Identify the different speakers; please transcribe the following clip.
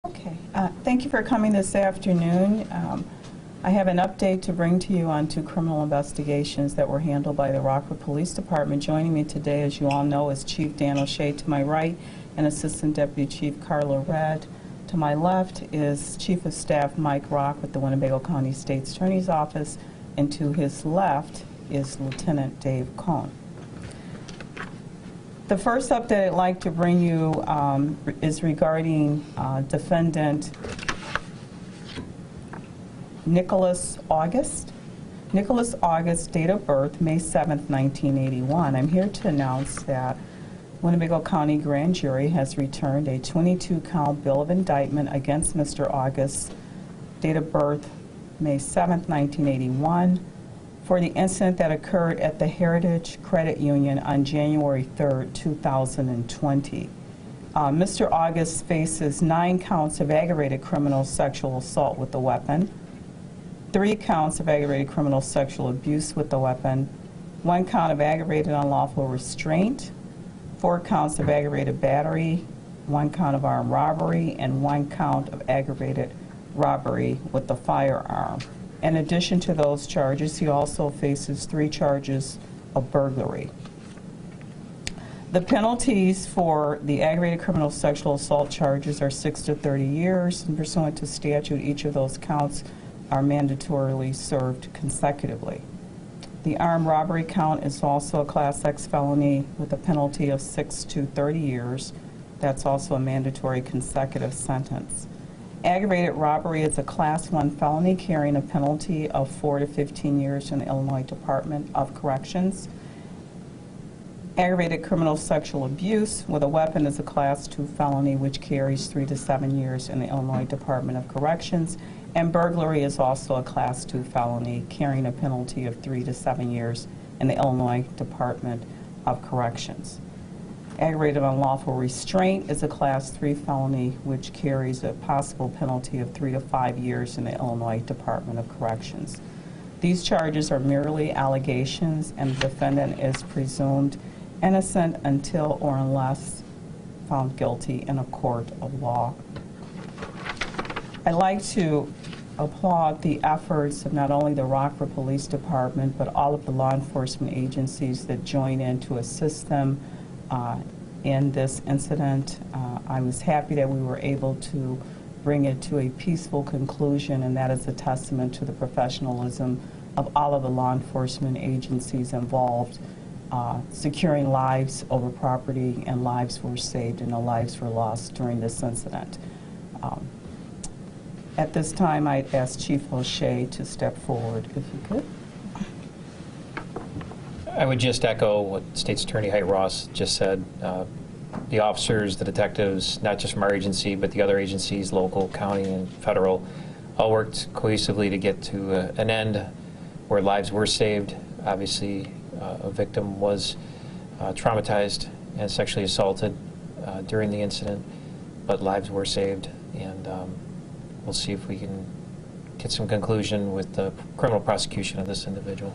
Speaker 1: Okay. Thank you for coming this afternoon. I have an update to bring to you on 2 criminal investigations that were handled by the Rockford Police Department. Joining me today, as you all know, is Chief Dan O'Shea to my right and Assistant Deputy Chief Carla Redd. To my left is Chief of Staff Mike Rock with the Winnebago County State's Attorney's Office, and to his left is Lieutenant Dave Cohn. The first update I'd like to bring you is regarding defendant Nicholas August. Nicholas August, date of birth, May 7th, 1981. I'm here to announce that Winnebago County Grand Jury has returned a 22-count bill of indictment against Mr. August, date of birth, May 7th, 1981, for the incident that occurred at the Heritage Credit Union on January 3rd, 2020. Mr. August faces 9 counts of aggravated criminal sexual assault with a weapon, 3 counts of aggravated criminal sexual abuse with a weapon, 1 count of aggravated unlawful restraint, 4 counts of aggravated battery, 1 count of armed robbery, and 1 count of aggravated robbery with a firearm. In addition to those charges, he also faces 3 charges of burglary. The penalties for the aggravated criminal sexual assault charges are 6 to 30 years, and pursuant to statute, each of those counts are mandatorily served consecutively. The armed robbery count is also a Class X felony with a penalty of 6 to 30 years. That's also a mandatory consecutive sentence. Aggravated robbery is a Class 1 felony carrying a penalty of 4 to 15 years in the Illinois Department of Corrections. Aggravated criminal sexual abuse with a weapon is a Class 2 felony which carries 3 to 7 years in the Illinois Department of Corrections. And burglary is also a Class 2 felony carrying a penalty of 3 to 7 years in the Illinois Department of Corrections. Aggravated unlawful restraint is a Class 3 felony which carries a possible penalty of 3 to 5 years in the Illinois Department of Corrections. These charges are merely allegations, and the defendant is presumed innocent until or unless found guilty in a court of law. I'd like to applaud the efforts of not only the Rockford Police Department but all of the law enforcement agencies that join in to assist them in this incident. I was happy that we were able to bring it to a peaceful conclusion, and that is a testament to the professionalism of all of the law enforcement agencies involved. Securing lives over property, and lives were saved and no lives were lost during this incident. At this time, I'd ask Chief O'Shea to step forward, if you could.
Speaker 2: I would just echo what State's Attorney Height Ross just said. The officers, the detectives, not just from our agency, but the other agencies, local, county, and federal, all worked cohesively to get to an end where lives were saved. Obviously, a victim was traumatized and sexually assaulted during the incident, but lives were saved, and we'll see if we can get some conclusion with the criminal prosecution of this individual.